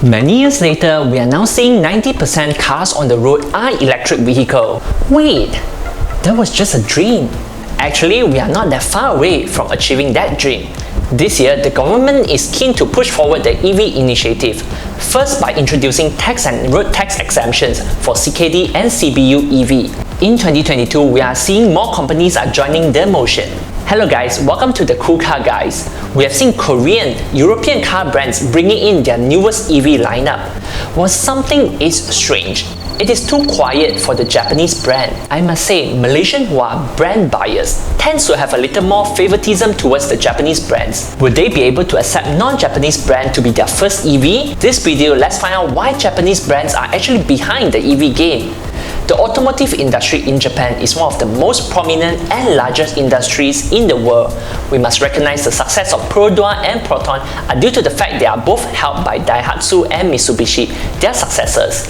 Many years later, we are now seeing 90% cars on the road are electric vehicles. Wait, that was just a dream. Actually, we are not that far away from achieving that dream. This year, the government is keen to push forward the EV initiative, first by introducing tax and road tax exemptions for CKD and CBU EV. In 2022, we are seeing more companies are joining the motion. Hello guys, welcome to the Cool Car Guys. We have seen Korean, European car brands bringing in their newest EV lineup. Well, something is strange. It is too quiet for the Japanese brand. I must say, Malaysian who are brand buyers tends to have a little more favoritism towards the Japanese brands. Will they be able to accept non-Japanese brand to be their first EV? This video, let's find out why Japanese brands are actually behind the EV game. The automotive industry in Japan is one of the most prominent and largest industries in the world. We must recognize the success of Perodua and Proton are due to the fact they are both held by Daihatsu and Mitsubishi, their successors.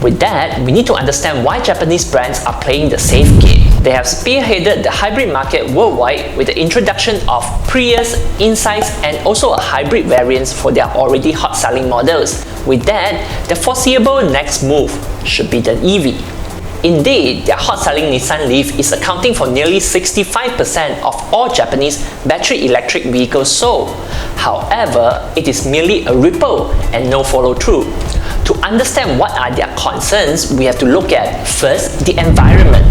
With that, we need to understand why Japanese brands are playing the safe game. They have spearheaded the hybrid market worldwide with the introduction of Prius, Insights, and also a hybrid variants for their already hot-selling models. With that, the foreseeable next move should be the EV. Indeed, their hot-selling Nissan Leaf is accounting for nearly 65% of all Japanese battery electric vehicles sold. However, it is merely a ripple and no follow-through. To understand what are their concerns, we have to look at, first, the environment.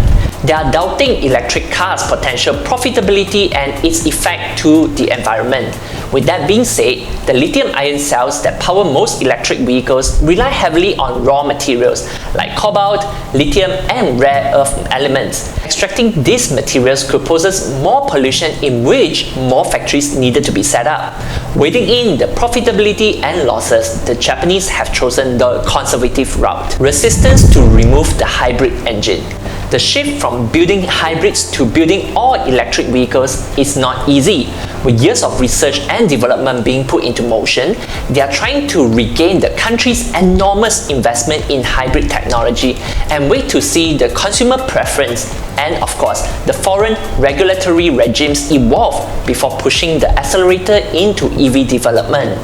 They are doubting electric cars' potential profitability and its effect to the environment. With that being said, the lithium-ion cells that power most electric vehicles rely heavily on raw materials like cobalt, lithium, and rare earth elements. Extracting these materials could pose more pollution, in which more factories needed to be set up. Weighing in the profitability and losses, the Japanese have chosen the conservative route, resistance to remove the hybrid engine. The shift from building hybrids to building all electric vehicles is not easy. With years of research and development being put into motion, they are trying to regain the country's enormous investment in hybrid technology and wait to see the consumer preference and, of course, the foreign regulatory regimes evolve before pushing the accelerator into EV development.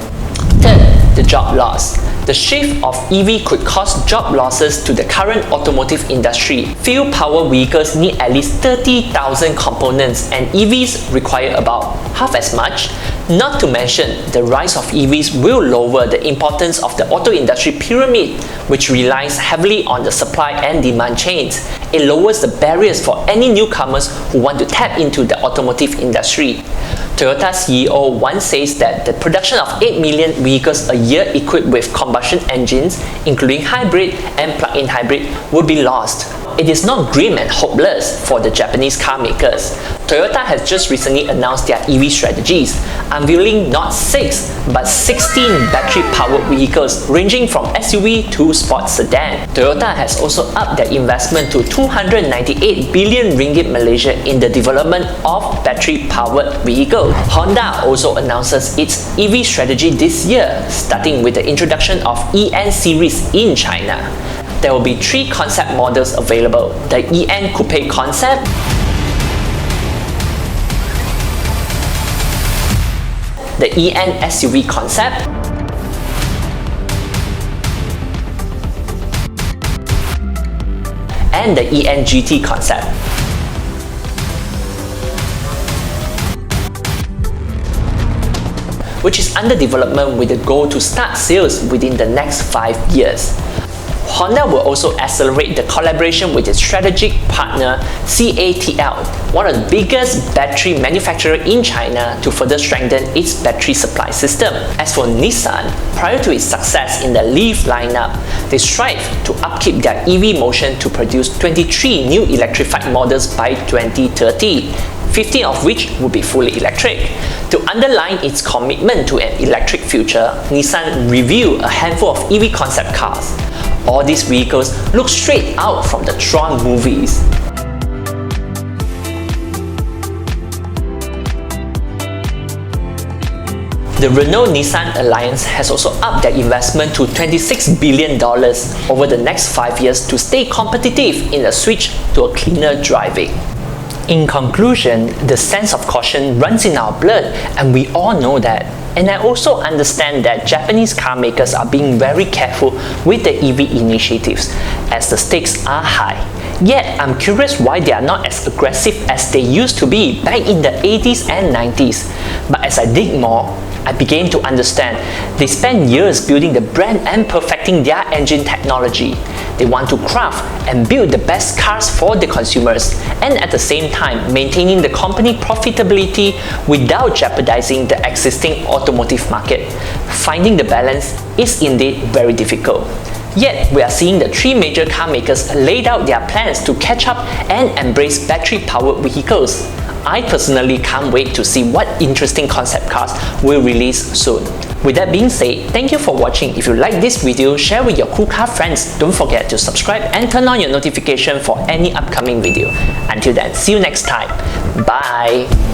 Third, the job loss. The shift of EV could cause job losses to the current automotive industry. Fuel power vehicles need at least 30,000 components and EVs require about half as much. Not to mention, the rise of EVs will lower the importance of the auto industry pyramid, which relies heavily on the supply and demand chains. It lowers the barriers for any newcomers who want to tap into the automotive industry. Toyota CEO once says that the production of 8 million vehicles a year equipped with combustion engines, including hybrid and plug-in hybrid, would be lost. It is not grim and hopeless for the Japanese car makers. Toyota has just recently announced their EV strategies, unveiling not 6 but 16 battery-powered vehicles ranging from SUV to sports sedan. Toyota has also upped their investment to 298 billion ringgit Malaysia in the development of battery-powered vehicles. Honda also announces its EV strategy this year, starting with the introduction of EN series in China. There will be 3 concept models available: the EN Coupe concept, the EN SUV concept, and the EN GT concept. Which is under development with the goal to start sales within the next 5 years. Honda will also accelerate the collaboration with its strategic partner CATL, one of the biggest battery manufacturers in China, to further strengthen its battery supply system. As for Nissan, prior to its success in the Leaf lineup, they strive to upkeep their EV motion to produce 23 new electrified models by 2030. 15 of which will be fully electric. To underline its commitment to an electric future, Nissan revealed a handful of EV concept cars. All these vehicles look straight out from the Tron movies. The Renault-Nissan alliance has also upped their investment to $26 billion over the next 5 years to stay competitive in the switch to a cleaner driving. In conclusion, the sense of caution runs in our blood, and we all know that And I also understand that Japanese car makers are being very careful with the EV initiatives as the stakes are high. Yet, I'm curious why they are not as aggressive as they used to be back in the 80s and 90s. But as I dig more, I began to understand they spent years building the brand and perfecting their engine technology. They want to craft and build the best cars for the consumers, and at the same time maintaining the company profitability without jeopardizing the existing automotive market. Finding the balance is indeed very difficult. Yet, we are seeing the three major car makers laid out their plans to catch up and embrace battery-powered vehicles. I personally can't wait to see what interesting concept cars will release soon. With that being said, thank you for watching. If you like this video, share with your cool car friends. Don't forget to subscribe and turn on your notification for any upcoming video. Until then, see you next time. Bye!